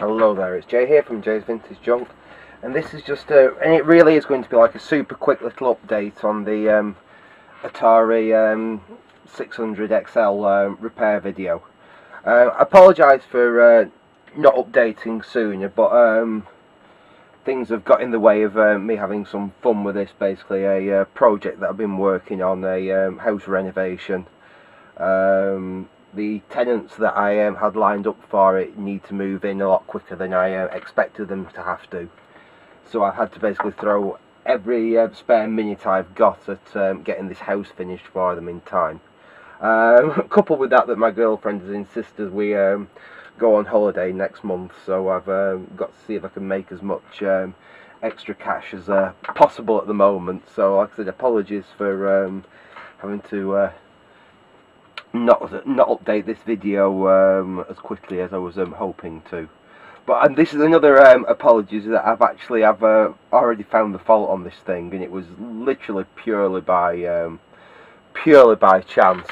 Hello there, it's Jay here from Jay's Vintage Junk, and this is just and it really is going to be like a super quick little update on the Atari 600 XL repair video. I apologise for not updating sooner, but things have got in the way of me having some fun with this. Basically a project that I've been working on, a house renovation. The tenants that I had lined up for it need to move in a lot quicker than I expected them to have to. So I've had to basically throw every spare minute I've got at getting this house finished for them in time. Coupled with that my girlfriend has insisted we go on holiday next month, so I've got to see if I can make as much extra cash as possible at the moment. So like I said, apologies for having to not update this video as quickly as I was hoping to. But and this is another apologies that I've already found the fault on this thing, and it was literally purely by chance.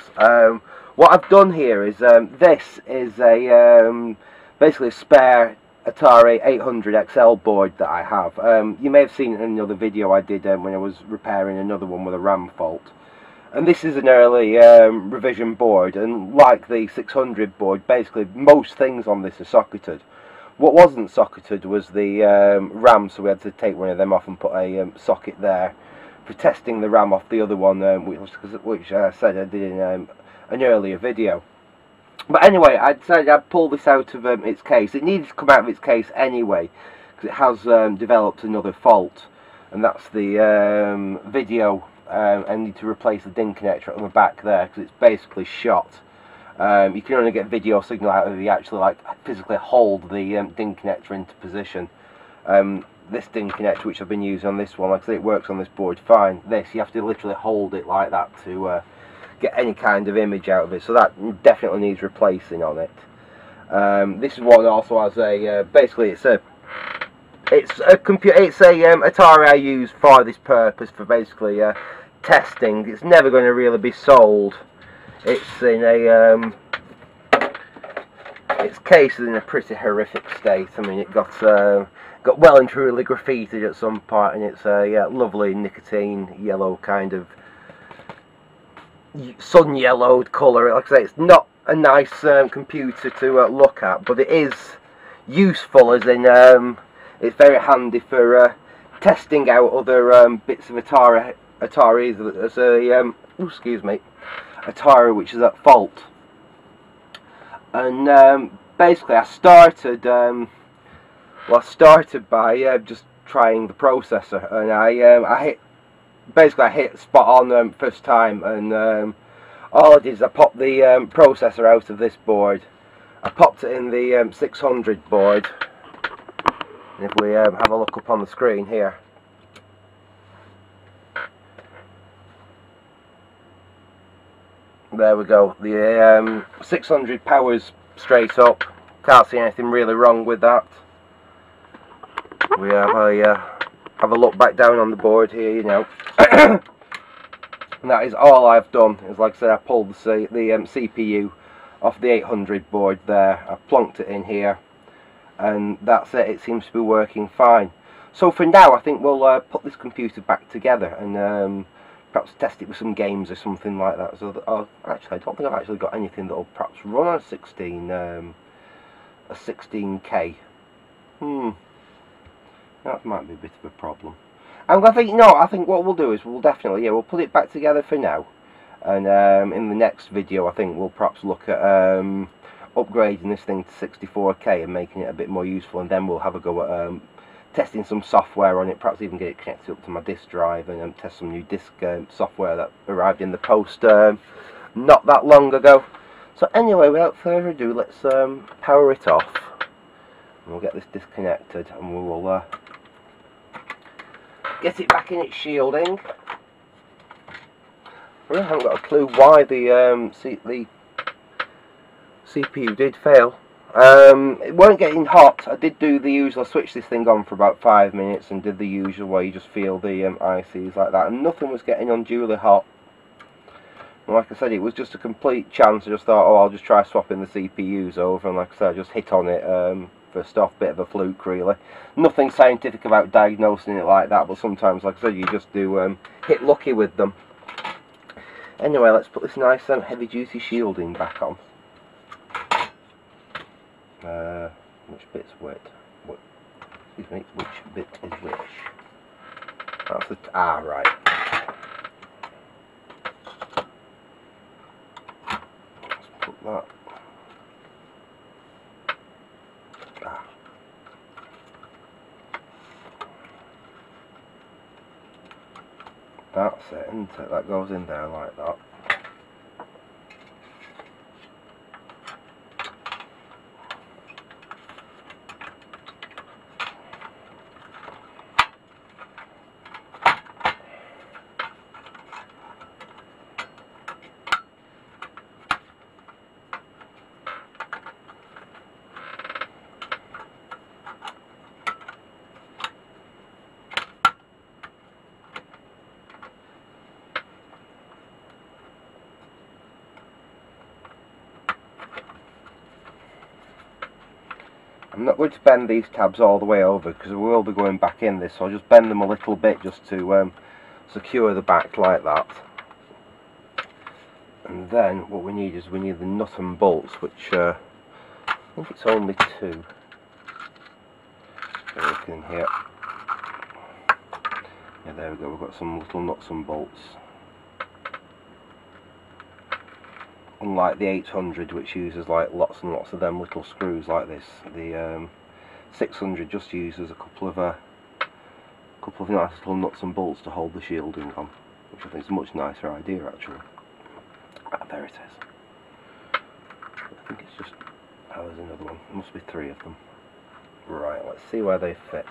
What I've done here is this is a basically a spare Atari 800 XL board that I have. You may have seen it in another video I did when I was repairing another one with a RAM fault. And this is an early revision board, and like the 600 board, basically most things on this are socketed. What wasn't socketed was the RAM, so we had to take one of them off and put a socket there for testing the RAM off the other one, which I said I did in an earlier video. But anyway, I decided I'd pull this out of its case. It needed to come out of its case anyway, because it has developed another fault, and that's the video. I need to replace the DIN connector on the back there, because it's basically shot. You can only get video signal out of it if you actually physically hold the DIN connector into position. This DIN connector, which I've been using on this one, like I say, it works on this board fine. This, you have to literally hold it like that to get any kind of image out of it, so that definitely needs replacing on it. This one also has a basically it's a Atari I use for this purpose, for basically testing. It's never going to really be sold. It's in a its case is in a pretty horrific state. I mean, it got well and truly graffitied at some part, and it's a lovely nicotine yellow kind of sun yellowed colour. Like I say, it's not a nice computer to look at, but it is useful, as in it's very handy for testing out other bits of Atari as a excuse me, Atari which is at fault. And basically I started by just trying the processor, and I hit spot on first time, and all I did is I popped the processor out of this board. I popped it in the 600 board. If we have a look up on the screen here, there we go. The 600 powers straight up. Can't see anything really wrong with that. We have a look back down on the board here, you know. And that is all I've done. Is like I said, I pulled the CPU off the 800 board there. I plonked it in here, and that's it. It seems to be working fine. So for now, I think we'll put this computer back together and perhaps test it with some games or something like that. So actually, I don't think I've actually got anything that will perhaps run on a 16K. That might be a bit of a problem. And I think what we'll do is we'll definitely we'll put it back together for now, and in the next video I think we'll perhaps look at upgrading this thing to 64K and making it a bit more useful, and then we'll have a go at testing some software on it, perhaps even get it connected up to my disk drive, and test some new disk software that arrived in the post not that long ago. So anyway, without further ado, let's power it off, and we'll get this disconnected, and we will get it back in its shielding. I really haven't got a clue why the CPU did fail. It weren't getting hot. I did do the usual, I switched this thing on for about 5 minutes and did the usual where you just feel the ICs like that, and nothing was getting unduly hot. And like I said, it was just a complete chance. I just thought, oh, I'll just try swapping the CPUs over, and like I said, I just hit on it first off. Bit of a fluke, really. Nothing scientific about diagnosing it like that, but sometimes, like I said, you just do hit lucky with them. Anyway, let's put this nice heavy duty shielding back on. Which bit's which? Excuse me, which bit is which? That's the right. Let's put that. That's it, isn't it? That goes in there like that. I'm not going to bend these tabs all the way over because we will be going back in this, so I'll just bend them a little bit just to secure the back like that. And then what we need is the nut and bolts, which I think it's only 2. Look in here. Yeah, there we go, we've got some little nuts and bolts. Unlike the 800, which uses like lots and lots of them little screws like this, the 600 just uses a couple of nice little nuts and bolts to hold the shielding on, which I think is a much nicer idea actually. Ah, there it is. I think it's just, oh, there's another one. There must be 3 of them. Right, let's see where they fit.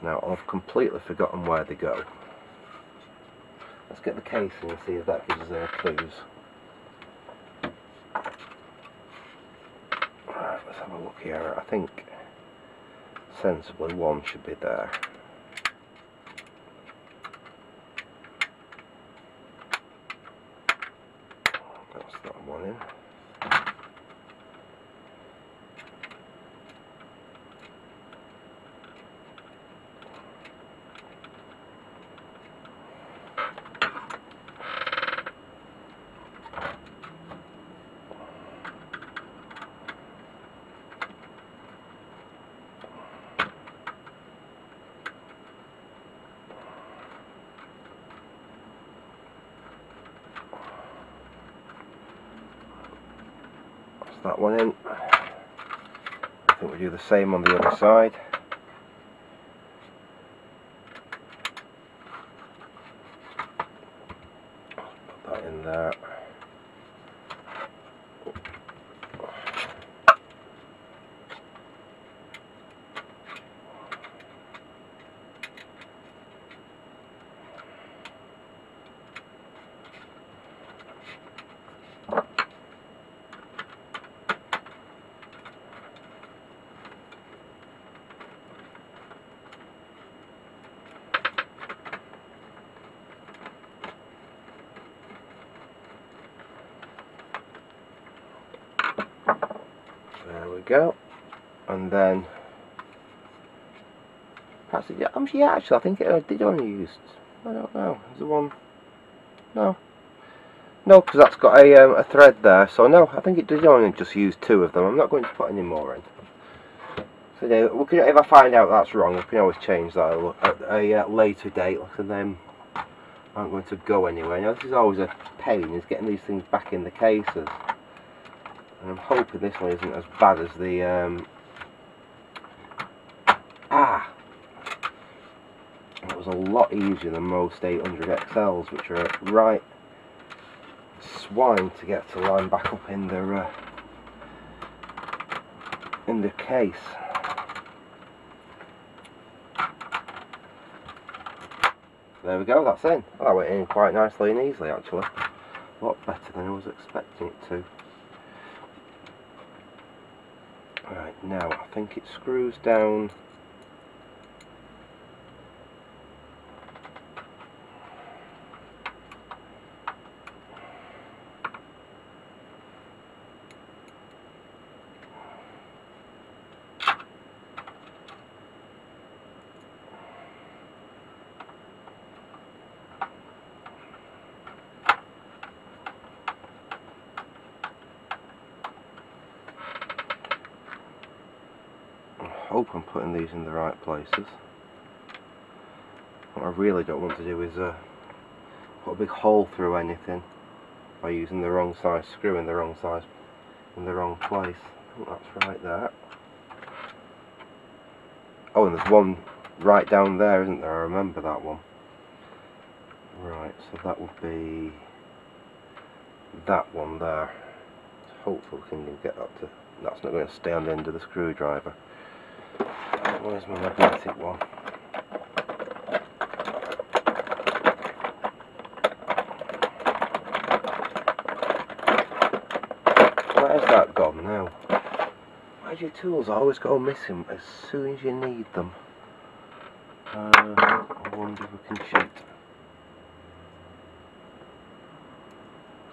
Now, I've completely forgotten where they go. Let's get the casing and see if that gives us any clues. Right, let's have a look here. I think sensibly 1 should be there. That's that one in. That one in. I think we do the same on the other side. Put that in there. There we go, and then perhaps yeah, actually I think it did only use, I don't know, is there one? No, because that's got a thread there, so no, I think it did only just use 2 of them. I'm not going to put any more in. So yeah, we can, if I find out that's wrong, we can always change that at a later date, and then I'm going to go anyway. Now this is always a pain, is getting these things back in the cases. And I'm hoping this one isn't as bad as the it was a lot easier than most 800 XLs, which are right swine to get to line back up in the case. There we go, that's in. Well, that went in quite nicely and easily actually. A lot better than I was expecting it to. Right, now I think it screws down. hope I'm putting these in the right places. What I really don't want to do is put a big hole through anything by using the wrong size screw in the wrong size in the wrong place. I think that's right there. Oh, and there's one right down there, isn't there? I remember that one. Right, so that would be that one there. Hopefully we can get that to... That's not going to stay on the end of the screwdriver. Where's my magnetic one? Where's that gone now? Why do your tools always go missing as soon as you need them? I wonder if we can cheat.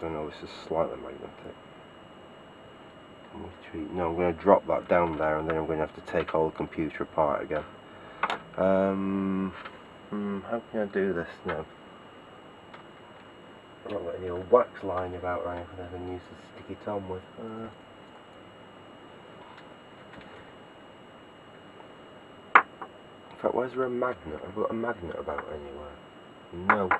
I know this is slightly magnetic. Can we cheat? No, I'm going to drop that down there and then I'm going to have to take all the computer apart again. How can I do this now? I don't got any old wax lying about or anything I can use to stick it on with. In fact, where's there a magnet? I've got a magnet about anywhere. No.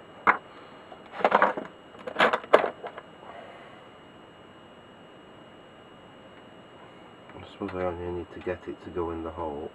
I suppose I only need to get it to go in the hole.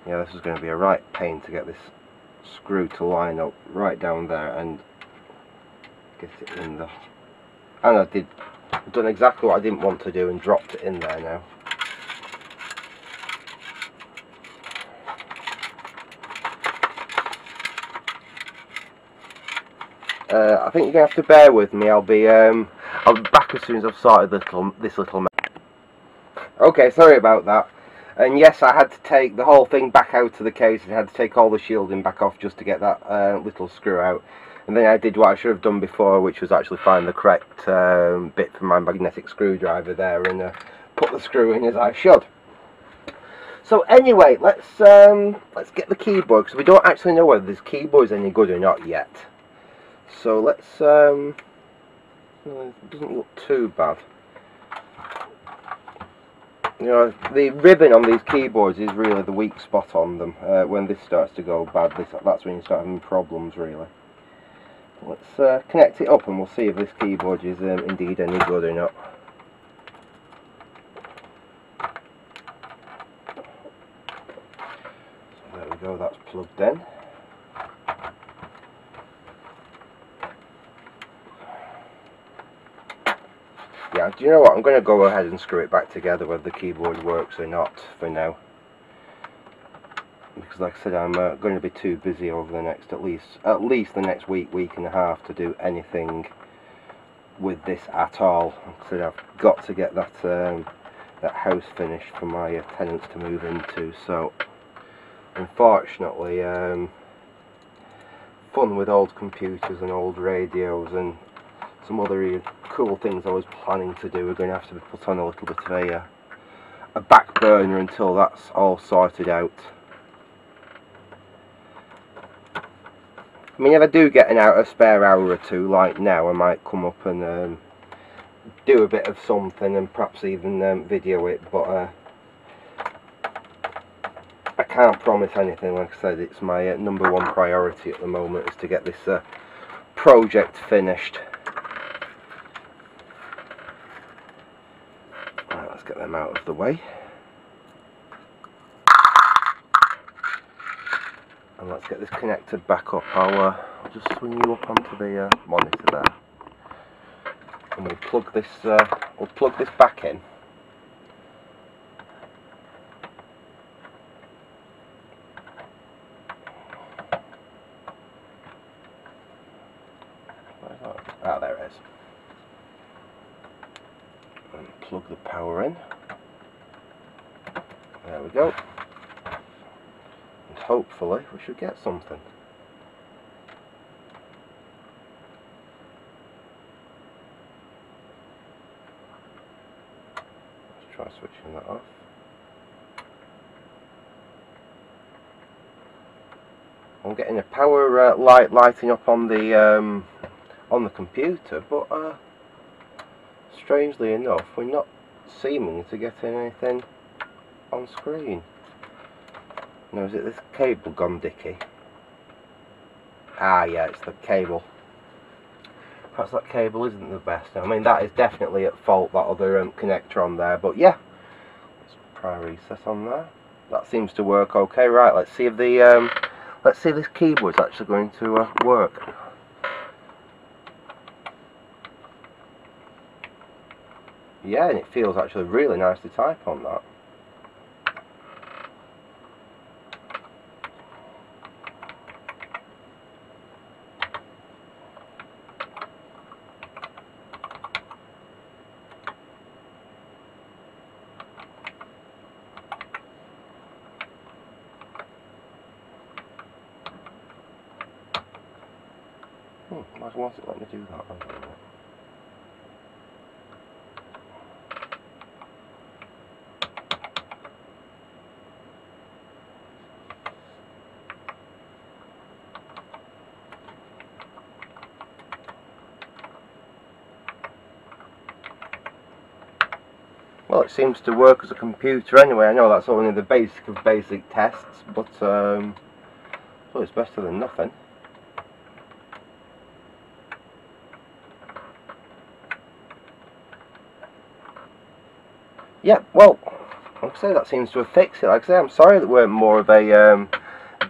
Yeah, this is going to be a right pain to get this screw to line up right down there and get it in the... And I've done exactly what I didn't want to do and dropped it in there now. I think you're going to have to bear with me. I'll be back as soon as I've sorted this little mess. Okay, sorry about that. And yes, I had to take the whole thing back out of the case. I had to take all the shielding back off just to get that little screw out. And then I did what I should have done before, which was actually find the correct bit for my magnetic screwdriver there and put the screw in as I should. So anyway, let's get the keyboard, because we don't actually know whether this keyboard is any good or not yet. So let's it doesn't look too bad. You know, the ribbon on these keyboards is really the weak spot on them. When this starts to go bad, that's when you start having problems, really. Let's connect it up and we'll see if this keyboard is indeed any good or not. So there we go, that's plugged in. Yeah, do you know what? I'm going to go ahead and screw it back together whether the keyboard works or not for now. Because like I said, I'm going to be too busy over the next, at least the next week and a half to do anything with this at all. Like I said, I've got to get that that house finished for my tenants to move into. So, unfortunately, fun with old computers and old radios and some other really cool things I was planning to do are going to have to be put on a little bit of a back burner until that's all sorted out. I mean, if I do get a spare hour or two, like now, I might come up and do a bit of something and perhaps even video it, but I can't promise anything. Like I said, it's my #1 priority at the moment is to get this project finished. Right, let's get them out of the way. And let's get this connected back up. I'll just swing you up onto the monitor there, and we'll plug this back in. Where's that? Ah, there it is. And plug the power in. There we go. And hopefully we should get something. Let's try switching that off. I'm getting a power light lighting up on the computer, but strangely enough, we're not seeming to get anything on screen. Now, is it this cable gone dicky? Ah, yeah, it's the cable. Perhaps that cable isn't the best. I mean, that is definitely at fault, that other connector on there. But yeah, let's try reset on there. That seems to work okay. Right, let's see if the let's see if this keyboard's actually going to work. Yeah, and it feels actually really nice to type on that. Why won't it let me do that? I don't know. Well, it seems to work as a computer anyway. I know that's only the basic of basic tests, but well, it's better than nothing. Yeah, well, like I say, that seems to have fixed it. Like I say, I'm sorry that we're more of a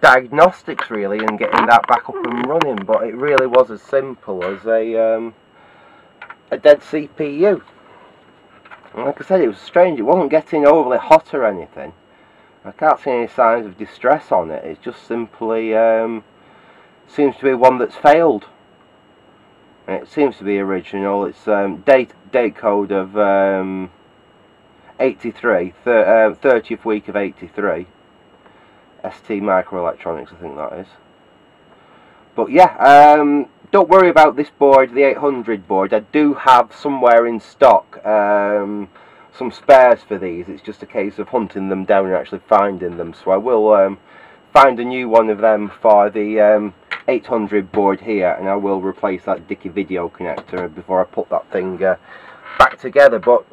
diagnostics really and getting that back up and running, but it really was as simple as a dead CPU. And like I said, it was strange. It wasn't getting overly hot or anything. I can't see any signs of distress on it. It just simply seems to be one that's failed. And it seems to be original. It's date code of 83, 30th week of 83. ST Microelectronics, I think that is. But yeah, don't worry about this board, the 800 board. I do have somewhere in stock some spares for these. It's just a case of hunting them down and actually finding them. So I will find a new one of them for the 800 board here, and I will replace that dicky video connector before I put that thing back together. But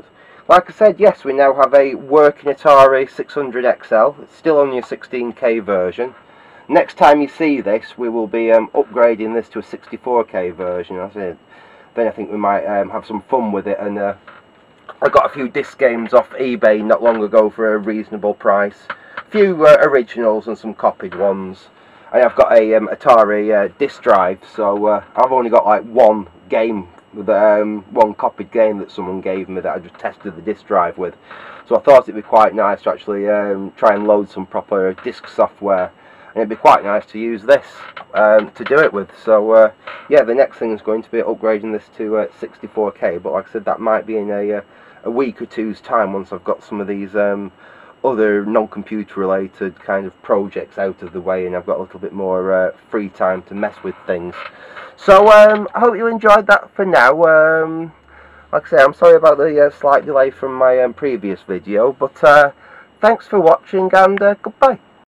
like I said, yes, we now have a working Atari 600 XL. It's still only a 16K version. Next time you see this, we will be upgrading this to a 64K version. Then I think we might have some fun with it. And I got a few disc games off eBay not long ago for a reasonable price. A few originals and some copied ones. And I've got a Atari disc drive, so I've only got like one game, with one copied game that someone gave me that I just tested the disc drive with. So I thought it'd be quite nice to actually try and load some proper disc software, and it'd be quite nice to use this to do it with. So yeah, the next thing is going to be upgrading this to 64K, but like I said, that might be in a week or two's time once I've got some of these other non-computer related kind of projects out of the way and I've got a little bit more free time to mess with things. So I hope you enjoyed that for now. Like I say, I'm sorry about the slight delay from my previous video, but thanks for watching, and goodbye.